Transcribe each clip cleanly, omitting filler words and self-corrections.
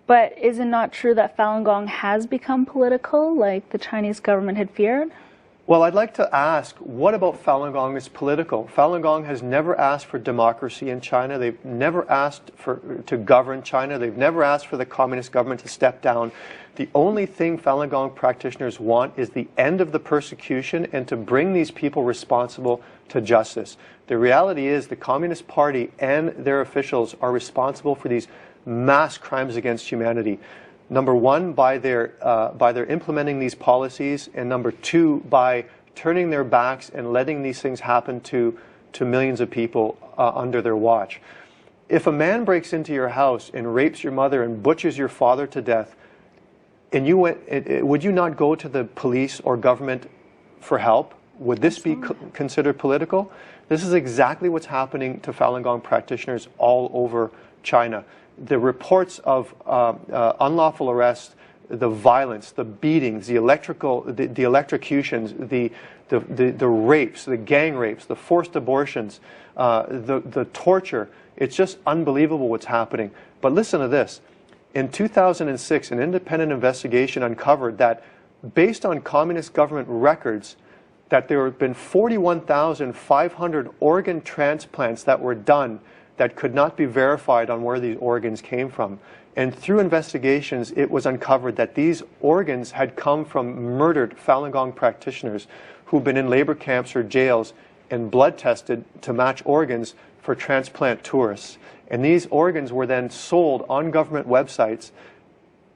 But is it not true that Falun Gong has become political, like the Chinese government had feared? Well, I'd like to ask, what about Falun Gong is political? Falun Gong has never asked for democracy in China. They've never asked to govern China. They've never asked for the communist government to step down. The only thing Falun Gong practitioners want is the end of the persecution and to bring these people responsible to justice. The reality is the Communist Party and their officials are responsible for these mass crimes against humanity. Number one, by their implementing these policies, and number two, by turning their backs and letting these things happen to millions of people under their watch. If a man breaks into your house and rapes your mother and butchers your father to death, and you would you not go to the police or government for help? Would this be considered political? This is exactly what's happening to Falun Gong practitioners all over China. The reports of unlawful arrests, the violence, the beatings, the electrocutions, the rapes, the gang rapes, the forced abortions, the torture. It's just unbelievable what's happening. But listen to this. In 2006, an independent investigation uncovered that, based on communist government records, that there have been 41,500 organ transplants that were done that could not be verified on where these organs came from. And through investigations, it was uncovered that these organs had come from murdered Falun Gong practitioners who've been in labor camps or jails and blood tested to match organs for transplant tourists. And these organs were then sold on government websites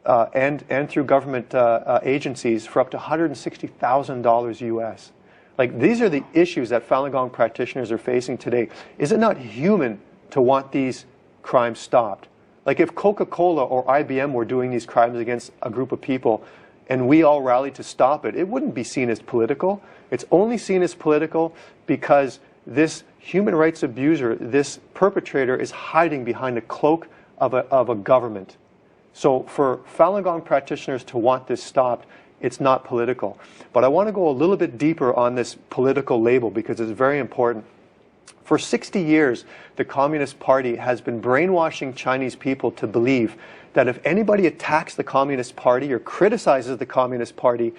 and through government agencies for up to $160,000 US. Like, these are the issues that Falun Gong practitioners are facing today. Is it not human to want these crimes stopped? Like, if Coca-Cola or IBM were doing these crimes against a group of people and we all rallied to stop it, it wouldn't be seen as political. It's only seen as political because this human rights abuser, this perpetrator, is hiding behind the cloak of a government. So for Falun Gong practitioners to want this stopped, it's not political. But I want to go a little bit deeper on this political label because it's very important. For 60 years, the Communist Party has been brainwashing Chinese people to believe that if anybody attacks the Communist Party or criticizes the Communist Party,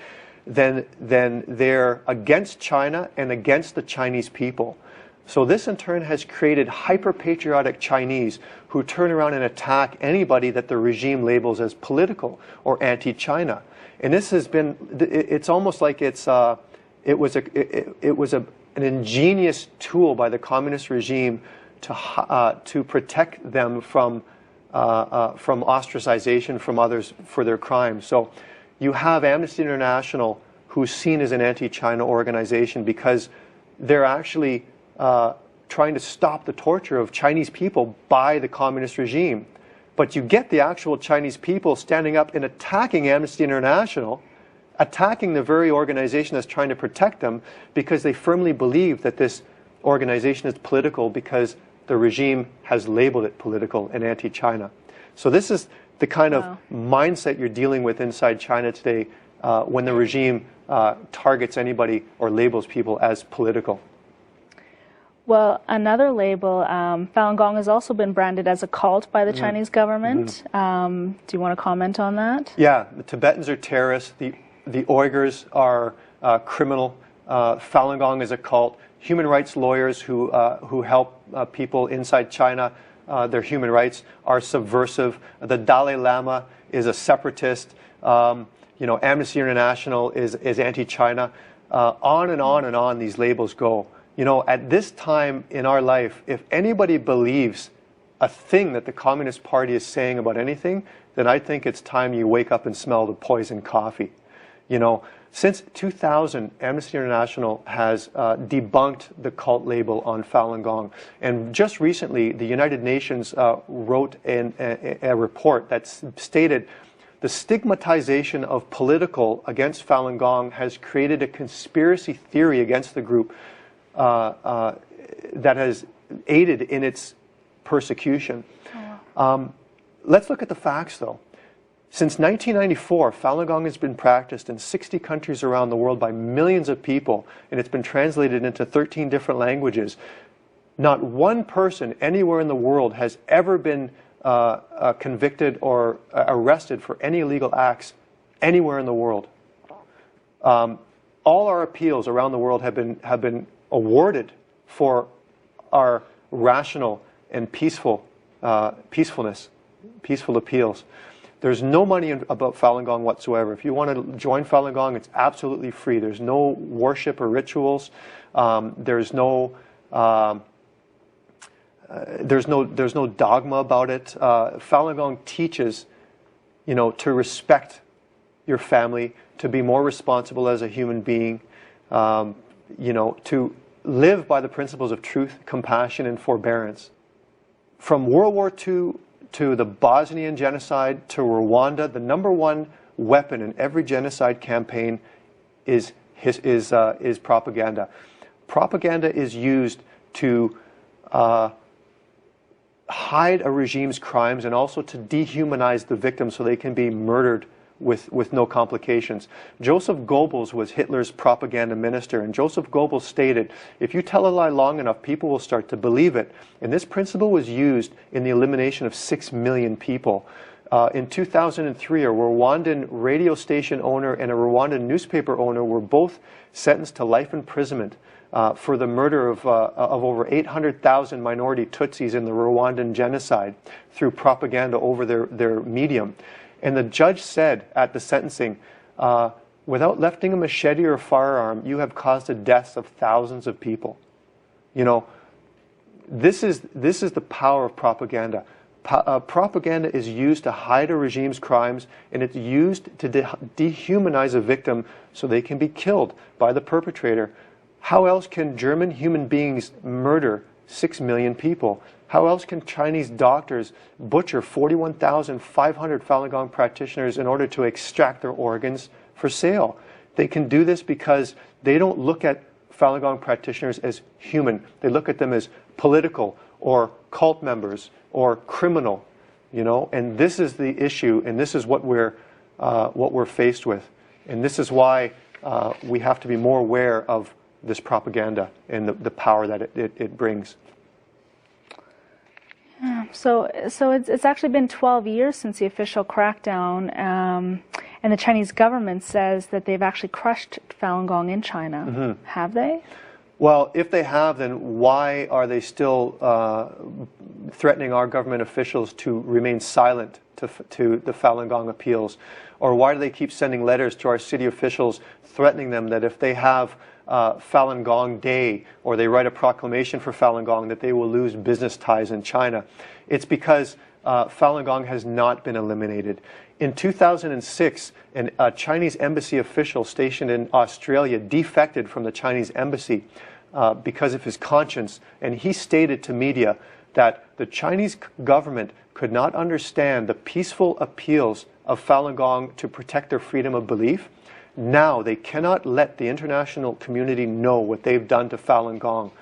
then they're against China and against the Chinese people. So this in turn has created hyper-patriotic Chinese who turn around and attack anybody that the regime labels as political or anti-China. And this has been, it's almost like it was an ingenious tool by the communist regime to protect them from ostracization from others for their crimes. So you have Amnesty International, who's seen as an anti-China organization because they're actually trying to stop the torture of Chinese people by the communist regime. But you get the actual Chinese people standing up and attacking Amnesty International, attacking the very organization that's trying to protect them because they firmly believe that this organization is political because the regime has labeled it political and anti-China. So this is the kind of mindset you're dealing with inside China today when the regime targets anybody or labels people as political. Well, another label, Falun Gong has also been branded as a cult by the Chinese government. Do you want to comment on that? Yeah, the Tibetans are terrorists. The Uyghurs are criminal. Falun Gong is a cult. Human rights lawyers who help people inside China, their human rights, are subversive. The Dalai Lama is a separatist. Amnesty International is anti-China. On and on and on these labels go. You know, at this time in our life, if anybody believes a thing that the Communist Party is saying about anything, then I think it's time you wake up and smell the poison coffee. You know, since 2000, Amnesty International has debunked the cult label on Falun Gong. And just recently, the United Nations wrote a report that stated the stigmatization of political against Falun Gong has created a conspiracy theory against the group that has aided in its persecution. Let's look at the facts, though. Since 1994, Falun Gong has been practiced in 60 countries around the world by millions of people, and it's been translated into 13 different languages. Not one person anywhere in the world has ever been convicted or arrested for any illegal acts anywhere in the world. All our appeals around the world have been awarded for our rational and peaceful appeals. There's no money about Falun Gong whatsoever. If you want to join Falun Gong, it's absolutely free. There's no worship or rituals. There's no dogma about it. Falun Gong teaches, to respect your family, to be more responsible as a human being, to live by the principles of truth, compassion, and forbearance. From World War II to the Bosnian genocide to Rwanda, the number one weapon in every genocide campaign is propaganda. Propaganda is used to hide a regime's crimes and also to dehumanize the victims so they can be murdered with no complications. Joseph Goebbels was Hitler's propaganda minister, and Joseph Goebbels stated, if you tell a lie long enough, people will start to believe it. And this principle was used in the elimination of 6 million people. In 2003, a Rwandan radio station owner and a Rwandan newspaper owner were both sentenced to life imprisonment for the murder of over 800,000 minority Tutsis in the Rwandan genocide through propaganda over their medium. And the judge said at the sentencing, without lifting a machete or a firearm, you have caused the deaths of thousands of people. This is the power of propaganda. Propaganda is used to hide a regime's crimes, and it's used to dehumanize a victim so they can be killed by the perpetrator. How else can German human beings murder 6 million people? How else can Chinese doctors butcher 41,500 Falun Gong practitioners in order to extract their organs for sale? They can do this because they don't look at Falun Gong practitioners as human. They look at them as political or cult members or criminal, and this is the issue, and this is what we're faced with. And this is why we have to be more aware of this propaganda and the power that it brings. So it's actually been 12 years since the official crackdown, and the Chinese government says that they've actually crushed Falun Gong in China. Mm-hmm. Have they? Well, if they have, then why are they still threatening our government officials to remain silent to the Falun Gong appeals? Or why do they keep sending letters to our city officials threatening them that if they have Falun Gong Day, or they write a proclamation for Falun Gong, that they will lose business ties in China? It's because Falun Gong has not been eliminated. In 2006, a Chinese embassy official stationed in Australia defected from the Chinese embassy because of his conscience, and he stated to media that the Chinese government could not understand the peaceful appeals of Falun Gong to protect their freedom of belief. Now they cannot let the international community know what they've done to Falun Gong.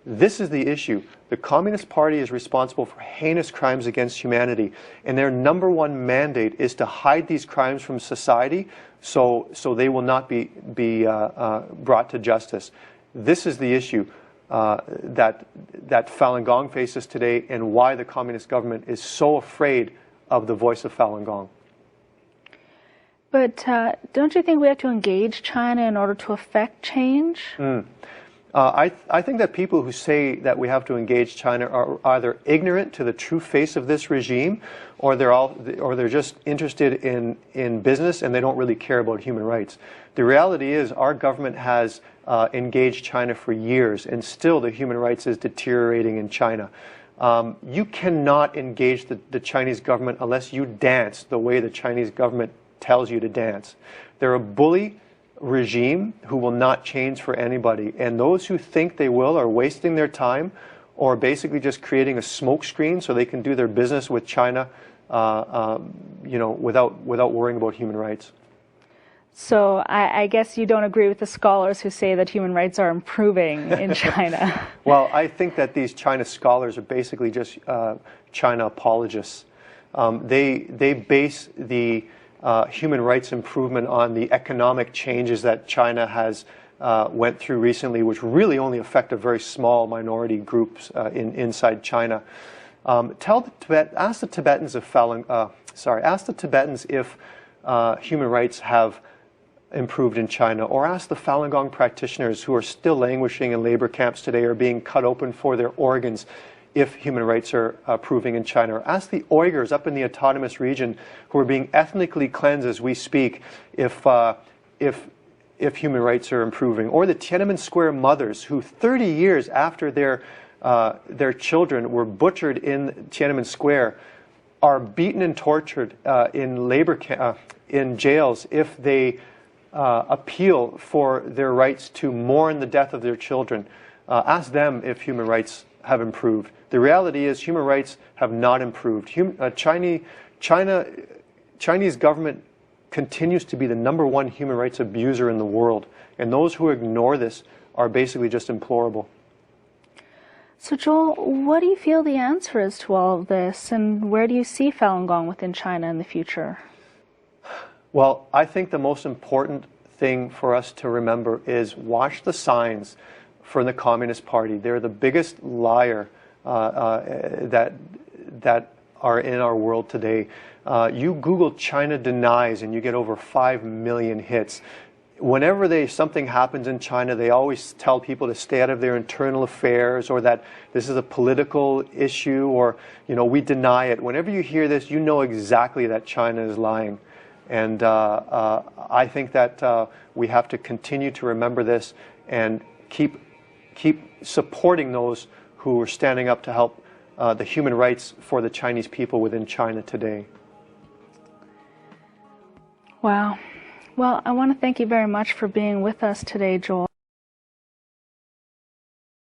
This is the issue. The Communist Party is responsible for heinous crimes against humanity, and their number one mandate is to hide these crimes from society so they will not be brought to justice. This is the issue that Falun Gong faces today, and why the Communist government is so afraid of the voice of Falun Gong. But don't you think we have to engage China in order to affect change? I think that people who say that we have to engage China are either ignorant to the true face of this regime, or they're just interested in business and they don't really care about human rights. The reality is our government has engaged China for years, and still the human rights is deteriorating in China. You cannot engage the Chinese government unless you dance the way the Chinese government tells you to dance. They're a bully regime who will not change for anybody, and those who think they will are wasting their time, or basically just creating a smokescreen so they can do their business with China, without worrying about human rights. So I guess you don't agree with the scholars who say that human rights are improving in China. Well, I think that these China scholars are basically just China apologists. They base the human rights improvement on the economic changes that China has went through recently, which really only affect a very small minority groups inside China. Ask the Tibetans if ask the Tibetans if human rights have improved in China, or ask the Falun Gong practitioners who are still languishing in labor camps today or being cut open for their organs if human rights are improving in China. Or ask the Uyghurs up in the autonomous region who are being ethnically cleansed as we speak if human rights are improving. Or the Tiananmen Square mothers who 30 years after their children were butchered in Tiananmen Square are beaten and tortured in jails if they appeal for their rights to mourn the death of their children. Ask them if human rights have improved. The reality is human rights have not improved. Chinese government continues to be the #1 human rights abuser in the world, and those who ignore this are basically just implorable. So Joel, what do you feel the answer is to all of this, and where do you see Falun Gong within China in the future? Well, I think the most important thing for us to remember is watch the signs for the Communist Party. They're the biggest liar that are in our world today. You Google China denies and you get over 5 million hits. Whenever something happens in China, they always tell people to stay out of their internal affairs, or that this is a political issue, or, we deny it. Whenever you hear this, you know exactly that China is lying. And I think that we have to continue to remember this and keep supporting those who are standing up to help the human rights for the Chinese people within China today. Wow. Well, I want to thank you very much for being with us today, Joel.